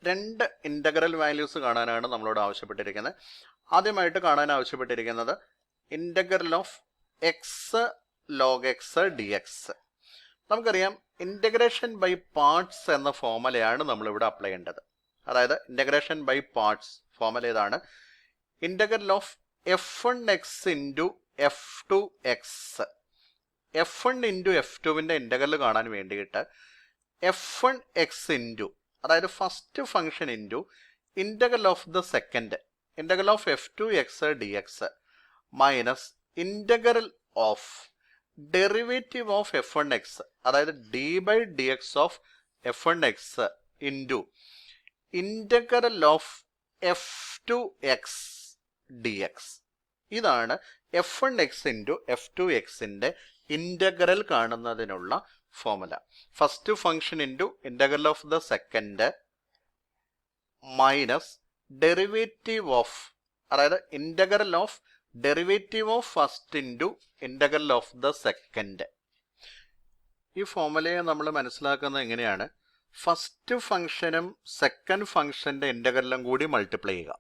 രണ്ട് integral values കാണാനാണ് നമ്മളോട് ആവശ്യപ്പെട്ടിരിക്കുന്നത്. ആദ്യമായിട്ട് കാണാൻ ആവശ്യപ്പെട്ടിരിക്കുന്നത് integral of x log x d x. നമുക്കറിയാം ഇൻ്റഗ്രേഷൻ ബൈ പാർട്സ് എന്ന ഫോർമുലയാണ് നമ്മളിവിടെ അപ്ലൈ ചെയ്യേണ്ടത്. അതായത് ഇൻ്റഗ്രേഷൻ ബൈ പാർട്സ് ഫോർമുല ഇതാണ്: integral of f1 x into f2 x. f1 into f2വിൻ്റെ ഇൻ്റഗ്രൽ കാണാൻ വേണ്ടിയിട്ട് f1 എക്സ് ഇൻറ്റു, അതായത് first function into integral of the second, integral of f2 x d x minus integral of derivative of f1 x, അതായത് d by d x of f1 x into integral of f2 x d x. ഇതാണ് f1 x into f2 എക്സിൻ്റെ integral കാണുന്നതിനുള്ള formula. First function into integral of the second minus derivative of, അതായത് integral of derivative of first into integral of the second. ഈ ഫോർമുലയെ നമ്മൾ മനസ്സിലാക്കുന്നത് എങ്ങനെയാണ്? First ഫംഗ്ഷനും സെക്കൻഡ് ഫംഗ്ഷൻ്റെ ഇൻ്റഗ്രലും കൂടി മൾട്ടിപ്ലൈ ചെയ്യുക.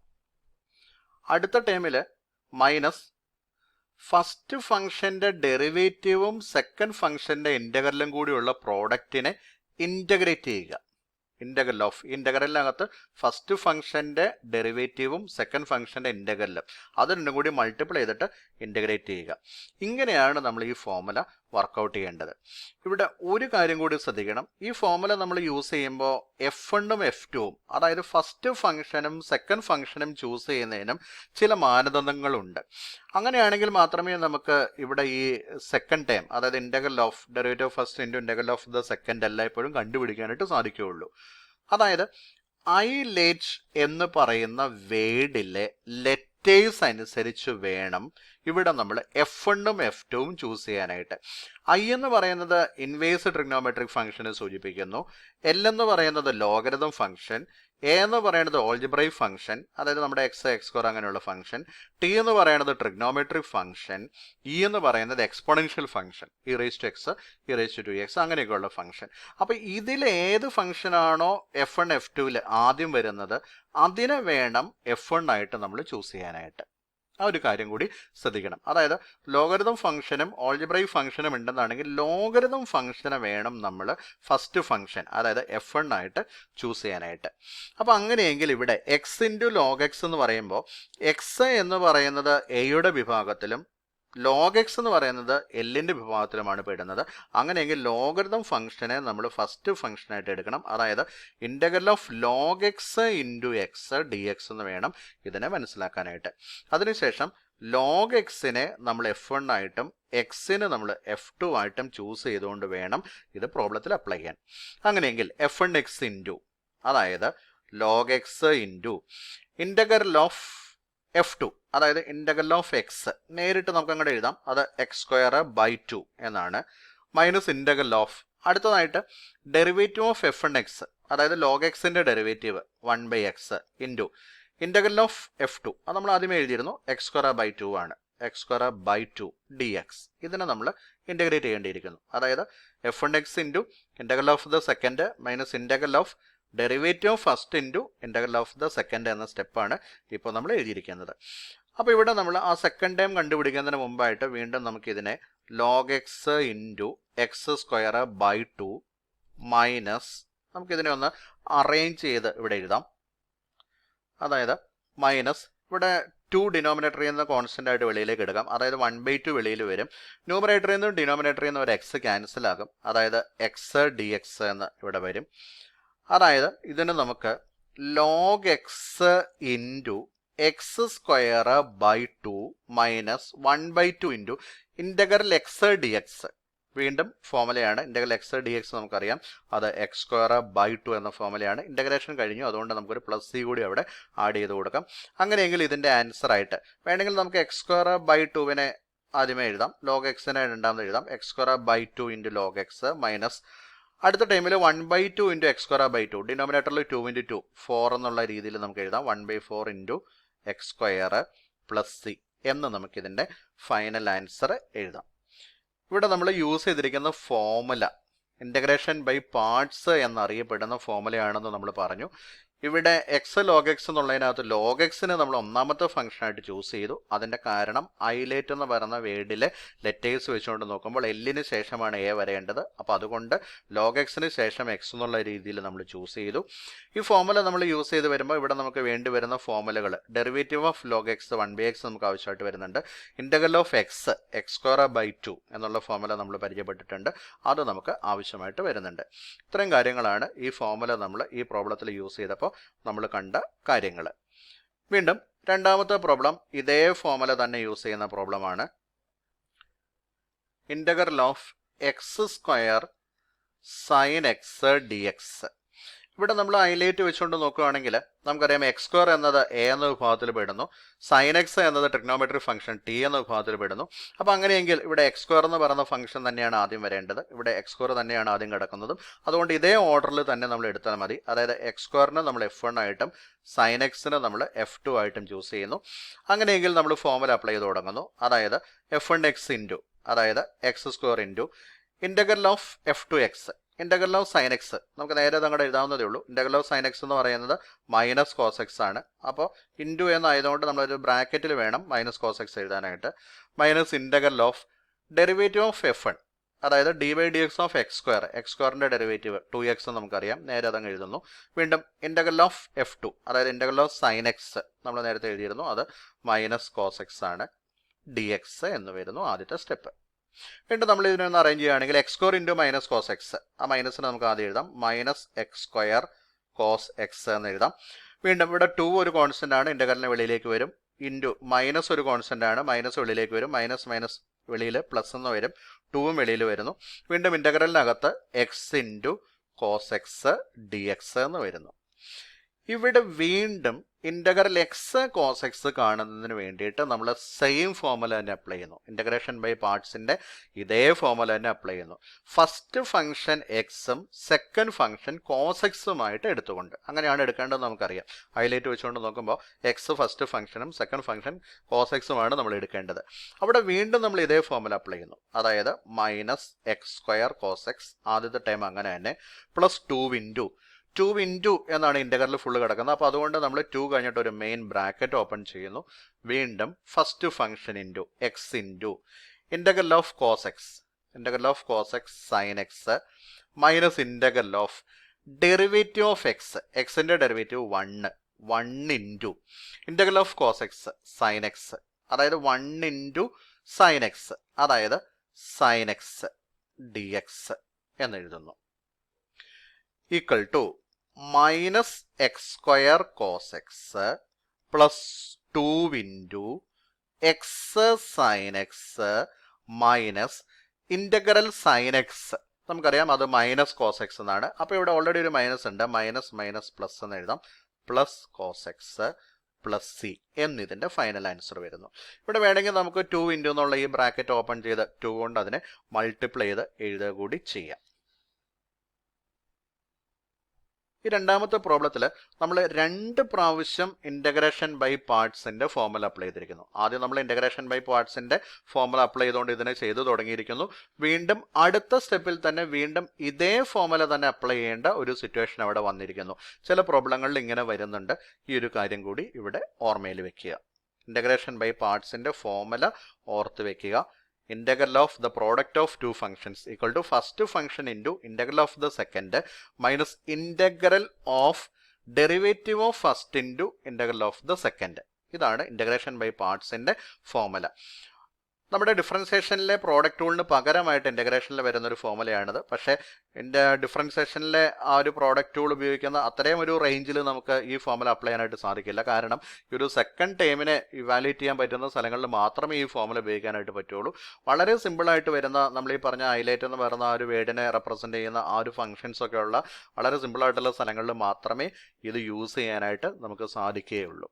അടുത്ത ടേമിൽ മൈനസ് ഫസ്റ്റ് ഫംഗ്ഷൻ്റെ ഡെറിവേറ്റീവും സെക്കൻഡ് ഫംഗ്ഷൻ്റെ ഇൻ്റഗ്രലും കൂടിയുള്ള പ്രോഡക്റ്റിനെ ഇൻ്റഗ്രേറ്റ് ചെയ്യുക. ഇൻ്റഗ്രൽ ഓഫ്, ഇൻ്റഗ്രലിനകത്ത് ഫസ്റ്റ് ഫംഗ്ഷൻ്റെ ഡെറിവേറ്റീവും സെക്കൻഡ് ഫംഗ്ഷൻ്റെ ഇൻ്റഗ്രലും അത് രണ്ടും കൂടി മൾട്ടിപ്ലൈ ചെയ്തിട്ട് ഇൻ്റഗ്രേറ്റ് ചെയ്യുക. ഇങ്ങനെയാണ് നമ്മൾ ഈ ഫോർമുല വർക്കൗട്ട് ചെയ്യേണ്ടത്. ഇവിടെ ഒരു കാര്യം കൂടി ശ്രദ്ധിക്കണം. ഈ ഫോർമുല നമ്മൾ യൂസ് ചെയ്യുമ്പോൾ f1ഉം f2ഉം, അതായത് ഫസ്റ്റ് ഫംഗ്ഷനും സെക്കൻഡ് ഫംഗ്ഷനും ചൂസ് ചെയ്യുന്നതിനും ചില മാനദണ്ഡങ്ങളുണ്ട്. അങ്ങനെയാണെങ്കിൽ മാത്രമേ നമുക്ക് ഇവിടെ ഈ സെക്കൻഡ് ടേം, അതായത് integral of derivative of first into integral of the second എല്ലായ്പ്പോഴും കണ്ടുപിടിക്കാനായിട്ട് സാധിക്കുകയുള്ളൂ. അതായത് ഐലേറ്റ് എന്ന് പറയുന്ന വേർഡിലെ ലെറ്റേഴ്സ് അനുസരിച്ച് വേണം ഇവിടെ നമ്മൾ f1ഉം f2ഉം ചൂസ് ചെയ്യാനായിട്ട്. ഐ എന്ന് പറയുന്നത് ഇൻവേഴ്സ് ട്രിഗ്നോമെട്രിക് ഫംഗ്ഷനെ സൂചിപ്പിക്കുന്നു. എൽ എന്ന് പറയുന്നത് ലോഗരിതം ഫംഗ്ഷൻ, എ എന്ന് പറയുന്നത് ഓൾജിബ്രൈക് ഫംഗ്ഷൻ, അതായത് നമ്മുടെ എക്സ് സ്ക്വയർ അങ്ങനെയുള്ള ഫംഗ്ഷൻ, ടി എന്ന് പറയുന്നത് ട്രിഗ്നോമെട്രിക് ഫംഗ്ഷൻ, ഇ എന്ന് പറയുന്നത് exponential function, e raise to x, e raise to 2x അങ്ങനെയൊക്കെയുള്ള ഫംഗ്ഷൻ. അപ്പോൾ ഇതിൽ ഏത് ഫംഗ്ഷനാണോ f1 f2വിൽ ആദ്യം വരുന്നത് അതിനെ വേണം f1 ആയിട്ട് നമ്മൾ ചൂസ് ചെയ്യാനായിട്ട്. ആ ഒരു കാര്യം കൂടി ശ്രദ്ധിക്കണം. അതായത് ലോഗരിതം ഫംഗ്ഷനും ഓൾജിബ്രൈക് ഫംഗ്ഷനും ഉണ്ടെന്നാണെങ്കിൽ ലോഗരിതം ഫംഗ്ഷനെ വേണം നമ്മൾ ഫസ്റ്റ് ഫംഗ്ഷൻ, അതായത് f1 ആയിട്ട് ചൂസ് ചെയ്യാനായിട്ട്. അപ്പോൾ അങ്ങനെയെങ്കിൽ ഇവിടെ എക്സ് ഇൻറ്റു ലോഗ് എക്സ് എന്ന് പറയുമ്പോൾ എക്സ് എന്ന് പറയുന്നത് എയുടെ വിഭാഗത്തിലും ലോഗ് എക്സ് എന്ന് പറയുന്നത് എല്ലിൻ്റെ വിഭാഗത്തിലുമാണ് പെടുന്നത്. അങ്ങനെയെങ്കിൽ ലോഗരിതം ഫംഗ്ഷനെ നമ്മൾ ഫസ്റ്റ് ഫംഗ്ഷനായിട്ട് എടുക്കണം. അതായത് integral of log x into X d X എന്ന് വേണം ഇതിനെ മനസ്സിലാക്കാനായിട്ട്. അതിനുശേഷം ലോഗ് എക്സിനെ നമ്മൾ f1 ആയിട്ടും എക്സിന് നമ്മൾ f2 ആയിട്ടും ചൂസ് ചെയ്തുകൊണ്ട് വേണം ഇത് പ്രോബ്ലത്തിൽ അപ്ലൈ ചെയ്യാൻ. അങ്ങനെയെങ്കിൽ f1 എക്സ് ഇൻറ്റു, അതായത് log x into integral of f2, അതായത് ഇൻ്റഗ്രൽ ഓഫ് എക്സ് നേരിട്ട് നമുക്ക് അങ്ങോട്ട് എഴുതാം, അത് എക്സ് സ്ക്വയർ ബൈ 2 എന്നാണ്, മൈനസ് ഇൻ്റഗ്രൽ ഓഫ് അടുത്തതായിട്ട് ഡെറിവേറ്റീവ് ഓഫ് f1 എക്സ്, അതായത് ലോഗ് എക്സിൻ്റെ derivative 1 by x into integral of f2, അത് നമ്മൾ ആദ്യമേ എഴുതിയിരുന്നു, എക്സ് സ്ക്വയർ ബൈ 2 ആണ്, x square by 2 d x. ഇതിനെ നമ്മൾ ഇൻ്റഗ്രേറ്റ് ചെയ്യേണ്ടിയിരിക്കുന്നു. അതായത് f1 x into integral of the second minus integral of derivative of first into integral of the second എന്ന സ്റ്റെപ്പാണ് ഇപ്പോൾ നമ്മൾ എഴുതിയിരിക്കുന്നത്. അപ്പോൾ ഇവിടെ നമ്മൾ ആ സെക്കൻഡ് ടൈം കണ്ടുപിടിക്കുന്നതിന് മുമ്പായിട്ട് വീണ്ടും നമുക്കിതിനെ log x into x square by 2 minus, നമുക്കിതിനെ ഒന്ന് അറേഞ്ച് ചെയ്ത് ഇവിടെ എഴുതാം. അതായത് മൈനസ് ഇവിടെ 2 ഡിനോമിനേറ്ററിൽ നിന്ന് കോൺസ്റ്റൻ്റ് ആയിട്ട് വെളിയിലേക്ക് എടുക്കാം, അതായത് 1/2 വെളിയിൽ വരും. ന്യൂമറേറ്ററിൽ നിന്നും ഡിനോമിനേറ്ററിൽ നിന്ന് ഒരു എക്സ് ക്യാൻസൽ ആകും, അതായത് എക്സ് ഡി എക്സ് എന്ന് ഇവിടെ വരും. അതായത് ഇതിന് നമുക്ക് log x into x square by 2 minus 1/2 into integral x d x. വീണ്ടും ഫോർമുലയാണ് ഇൻ്റഗ്രൽ എക്സ് ഡി എക്സ്, നമുക്കറിയാം അത് എക്സ് സ്ക്വയർ ബൈ 2 എന്ന ഫോർമുലയാണ്. ഇൻ്റഗ്രേഷൻ കഴിഞ്ഞു, അതുകൊണ്ട് നമുക്കൊരു പ്ലസ് സി കൂടി അവിടെ ആഡ് ചെയ്ത് കൊടുക്കാം. അങ്ങനെയെങ്കിൽ ഇതിൻ്റെ ആൻസർ ആയിട്ട് വേണമെങ്കിൽ നമുക്ക് എക്സ് സ്ക്വയർ ബൈ 2വിനെ ആദ്യമേ എഴുതാം, ലോഗ് എക്സിനെ രണ്ടാമത് എഴുതാം, x square by 2 into log x minus അടുത്ത ടൈമിൽ 1/2 ഇൻറ്റു എക്സ് സ്ക്വയർ ബൈ 2, ഡിനോമിനേറ്ററിൽ 2 ഇൻറ്റു 2 4 എന്നുള്ള രീതിയിൽ നമുക്ക് എഴുതാം, 1/4 into x square plus C എന്ന് നമുക്കിതിൻ്റെ ഫൈനൽ ആൻസർ എഴുതാം. ഇവിടെ നമ്മൾ യൂസ് ചെയ്തിരിക്കുന്ന ഫോർമുല ഇൻ്റഗ്രേഷൻ ബൈ പാർട്സ് എന്നറിയപ്പെടുന്ന ഫോർമുലയാണെന്ന് നമ്മൾ പറഞ്ഞു. ഇവിടെ എക്സ് ലോഗ് എക്സ് എന്നുള്ളതിനകത്ത് ലോഗ് എക്സിന് നമ്മൾ ഒന്നാമത്തെ ഫംഗ്ഷനായിട്ട് ചൂസ് ചെയ്തു. അതിൻ്റെ കാരണം ഐലേറ്റ് എന്ന് പറയുന്ന വേർഡിലെ ലെറ്റേഴ്സ് വെച്ചുകൊണ്ട് നോക്കുമ്പോൾ എല്ലിന് ശേഷമാണ് എ വരേണ്ടത്. അപ്പോൾ അതുകൊണ്ട് ലോഗ് എക്സിന് ശേഷം എക്സ് എന്നുള്ള രീതിയിൽ നമ്മൾ ചൂസ് ചെയ്തു. ഈ ഫോർമുല നമ്മൾ യൂസ് ചെയ്ത് വരുമ്പോൾ ഇവിടെ നമുക്ക് വേണ്ടി വരുന്ന ഫോർമുലകൾ derivative of log x 1/x നമുക്ക് ആവശ്യമായിട്ട് വരുന്നുണ്ട്. ഇൻ്റഗ്രൽ ഓഫ് എക്സ് x²/2 എന്നുള്ള ഫോർമുല നമ്മൾ പരിചയപ്പെട്ടിട്ടുണ്ട്, അത് നമുക്ക് ആവശ്യമായിട്ട് വരുന്നുണ്ട്. ഇത്രയും കാര്യങ്ങളാണ് ഈ ഫോർമുല നമ്മൾ ഈ പ്രോബ്ലത്തിൽ യൂസ് ചെയ്തപ്പോൾ നമ്മൾ കണ്ട കാര്യങ്ങൾ. വീണ്ടും രണ്ടാമത്തെ പ്രോബ്ലം ഇതേ ഫോർമുല തന്നെ യൂസ് ചെയ്യുന്ന പ്രോബ്ലമാണ്. Integral of x² sin x dx. ഇവിടെ നമ്മൾ ഹൈലൈറ്റ് വെച്ചുകൊണ്ട് നോക്കുകയാണെങ്കിൽ നമുക്കറിയാം x² എന്നത് a എന്ന വിഭാഗത്തിൽ പെടുന്നു, sin x എന്നത് ട്രിഗ്നോമെട്രി ഫംഗ്ഷൻ t എന്ന വിഭാഗത്തിൽ പെടുന്നു. അപ്പോൾ അങ്ങനെയെങ്കിൽ ഇവിടെ x² എന്ന് പറയുന്ന ഫംഗ്ഷൻ തന്നെയാണ് ആദ്യം വരേണ്ടത്. ഇവിടെ x² തന്നെയാണ് ആദ്യം കിടക്കുന്നതും. അതുകൊണ്ട് ഇതേ ഓർഡറിൽ തന്നെ നമ്മൾ എടുത്താൽ മതി. അതായത് x² നമ്മൾ f1 ആയിട്ടും sin x നമ്മൾ f2 ആയിട്ടും ചൂസ് ചെയ്യുന്നു. അങ്ങനെയെങ്കിൽ നമ്മൾ ഫോർമുല അപ്ലൈ ചെയ്ത് തുടങ്ങുന്നു. അതായത് f1x ഇൻറ്റു അതായത് x² into integral of f2x integral of sine X നമുക്ക് നേരെ അങ്ങോട്ട് എഴുതാവുന്നതേ ഉള്ളൂ. ഇൻ്റഗ്രൽ ഓഫ് സൈൻ എക്സ് എന്ന് പറയുന്നത് മൈനസ് കോസ് എക്സ് ആണ്. അപ്പോൾ ഇൻറ്റു എന്നായതുകൊണ്ട് നമ്മളൊരു ബ്രാക്കറ്റിൽ വേണം മൈനസ് കോസ് എക്സ് എഴുതാനായിട്ട്. Minus integral of derivative of f1 അതായത് d/dx ഓഫ് x²ൻ്റെ ഡെറിവേറ്റീവ് 2x നമുക്കറിയാം, നേരെ അതങ്ങ് എഴുതുന്നു. വീണ്ടും ഇൻ്റഗ്രൽ ഓഫ് f2 അതായത് ഇൻ്റഗ്രൽ ഓഫ് സൈൻ എക്സ് നമ്മൾ നേരത്തെ എഴുതിയിരുന്നു, അത് മൈനസ് കോസ് എക്സ് ആണ്, dx എന്ന് വരുന്നു ആദ്യത്തെ സ്റ്റെപ്പ്. വീണ്ടും നമ്മൾ ഇതിനൊന്ന് അറേഞ്ച് ചെയ്യുകയാണെങ്കിൽ x² into minus cos X, ആ മൈനസിന് നമുക്ക് ആദ്യം എഴുതാം മൈനസ് x² കോസ് എക്സ് എന്ന് എഴുതാം. വീണ്ടും ഇവിടെ 2 ഒരു കോൺസ്റ്റൻ്റ് ആണ്, ഇൻ്റഗ്രലിന് വെളിയിലേക്ക് വരും. ഇൻറ്റു മൈനസ് ഒരു കോൺസ്റ്റൻ്റ് ആണ്, മൈനസ് വെളിയിലേക്ക് വരും. മൈനസ് മൈനസ് വെളിയിൽ പ്ലസ് എന്ന് വരും, 2ഉം വെളിയിൽ വരുന്നു. വീണ്ടും ഇൻ്റഗ്രലിനകത്ത് x into cos x dx എന്ന് വരുന്നു. ഇവിടെ വീണ്ടും ഇൻ്റഗ്രൽ എക്സ് കോസ് എക്സ് കാണുന്നതിന് വേണ്ടിയിട്ട് നമ്മൾ സെയിം ഫോർമുല തന്നെ അപ്ലൈ ചെയ്യുന്നു. ഇൻ്റഗ്രേഷൻ ബൈ പാർട്സിൻ്റെ ഇതേ ഫോർമുല തന്നെ അപ്ലൈ ചെയ്യുന്നു. ഫസ്റ്റ് ഫംഗ്ഷൻ എക്സും സെക്കൻഡ് ഫംഗ്ഷൻ കോസ് എക്സുമായിട്ട് എടുത്തുകൊണ്ട്, അങ്ങനെയാണ് എടുക്കേണ്ടത് നമുക്കറിയാം. ഹൈലൈറ്റ് വെച്ചുകൊണ്ട് നോക്കുമ്പോൾ എക്സ് ഫസ്റ്റ് ഫംഗ്ഷനും സെക്കൻഡ് ഫംഗ്ഷൻ കോസ് എക്സുമാണ് നമ്മൾ എടുക്കേണ്ടത്. അവിടെ വീണ്ടും നമ്മൾ ഇതേ ഫോർമുല അപ്ലൈ ചെയ്യുന്നു. അതായത് മൈനസ് x² കോസ് എക്സ് ആദ്യത്തെ ടൈം അങ്ങനെ തന്നെ പ്ലസ് 2 ഇൻറ്റു എന്നാണ് ഇൻ്റഗ്രൽ ഫുള്ള് കിടക്കുന്നത്. അപ്പോൾ അതുകൊണ്ട് നമ്മൾ 2 കഴിഞ്ഞിട്ട് ഒരു മെയിൻ ബ്രാക്കറ്റ് ഓപ്പൺ ചെയ്യുന്നു. വീണ്ടും first function into x into integral of cos x sine x minus integral of derivative of എക്സിൻ്റെ derivative 1 into integral of cos x sine x അതായത് 1 ഇൻറ്റു സൈൻ എക്സ് അതായത് സൈൻ എക്സ് dx എന്നെഴുതുന്നു. Equal to minus x² cos x plus 2 into x sine x minus integral sine x നമുക്കറിയാം അത് minus cos X എന്നാണ്. അപ്പോൾ ഇവിടെ already ഒരു minus ഉണ്ട്, മൈനസ് മൈനസ് പ്ലസ് എന്ന് എഴുതാം, plus cos x plus C എന്നിതിൻ്റെ ഫൈനൽ ആൻസർ വരുന്നു. ഇവിടെ വേണമെങ്കിൽ നമുക്ക് 2 ഇൻറ്റു എന്നുള്ള ഈ ബ്രാക്കറ്റ് ഓപ്പൺ ചെയ്ത് 2 കൊണ്ട് അതിനെ മൾട്ടിപ്ലൈ ചെയ്ത് എഴുതുക കൂടി ചെയ്യാം. ഈ രണ്ടാമത്തെ പ്രോബ്ലത്തിൽ നമ്മൾ 2 പ്രാവശ്യം ഇൻ്റഗ്രേഷൻ ബൈ പാർട്സിൻ്റെ ഫോർമുല അപ്ലൈ ചെയ്തിരിക്കുന്നു. ആദ്യം നമ്മൾ ഇൻ്റഗ്രേഷൻ ബൈ പാർട്സിൻ്റെ ഫോർമുല അപ്ലൈ ചെയ്തുകൊണ്ട് ഇതിനെ ചെയ്തു തുടങ്ങിയിരിക്കുന്നു. വീണ്ടും അടുത്ത സ്റ്റെപ്പിൽ തന്നെ വീണ്ടും ഇതേ ഫോർമുല തന്നെ അപ്ലൈ ചെയ്യേണ്ട ഒരു സിറ്റുവേഷൻ അവിടെ വന്നിരിക്കുന്നു. ചില പ്രോബ്ലങ്ങളിൽ ഇങ്ങനെ വരുന്നുണ്ട്. ഈ ഒരു കാര്യം കൂടി ഇവിടെ ഓർമ്മയിൽ വെക്കുക. ഇൻ്റഗ്രേഷൻ ബൈ പാർട്സിൻ്റെ ഫോർമുല ഓർത്ത് വെക്കുക. integral of the product of two functions equal to first function into integral of the second minus integral of derivative of first into integral of the second. ഇതാണ് integration by parts ന്റെ formula. നമ്മുടെ ഡിഫറൻസിയേഷനിലെ product റൂളിന് പകരമായിട്ട് ഇൻ്റഗ്രേഷനിൽ വരുന്നൊരു ഫോർമുലയാണിത്. പക്ഷേ ഡിഫറൻസിയേഷനിലെ ആ ഒരു product rule ഉപയോഗിക്കുന്ന അത്രയും ഒരു റേഞ്ചിൽ നമുക്ക് ഈ ഫോർമുല അപ്ലൈ ചെയ്യാനായിട്ട് സാധിക്കില്ല. കാരണം ഈ ഒരു സെക്കൻഡ് ടേമിനെ ഇവാലുവേറ്റ് ചെയ്യാൻ പറ്റുന്ന സ്ഥലങ്ങളിൽ മാത്രമേ ഈ ഫോർമുല ഉപയോഗിക്കാനായിട്ട് പറ്റുള്ളൂ. വളരെ സിമ്പിളായിട്ട് വരുന്ന നമ്മൾ ഈ പറഞ്ഞ ഹൈലൈറ്റ് എന്ന് പറയുന്ന ആ ഒരു വേർഡിനെ റെപ്രസെൻറ്റ് ചെയ്യുന്ന ആ ഒരു ഫംഗ്ഷൻസ് ഒക്കെ ഉള്ള വളരെ സിമ്പിളായിട്ടുള്ള സ്ഥലങ്ങളിൽ മാത്രമേ ഇത് യൂസ് ചെയ്യാനായിട്ട് നമുക്ക് സാധിക്കുകയുള്ളൂ.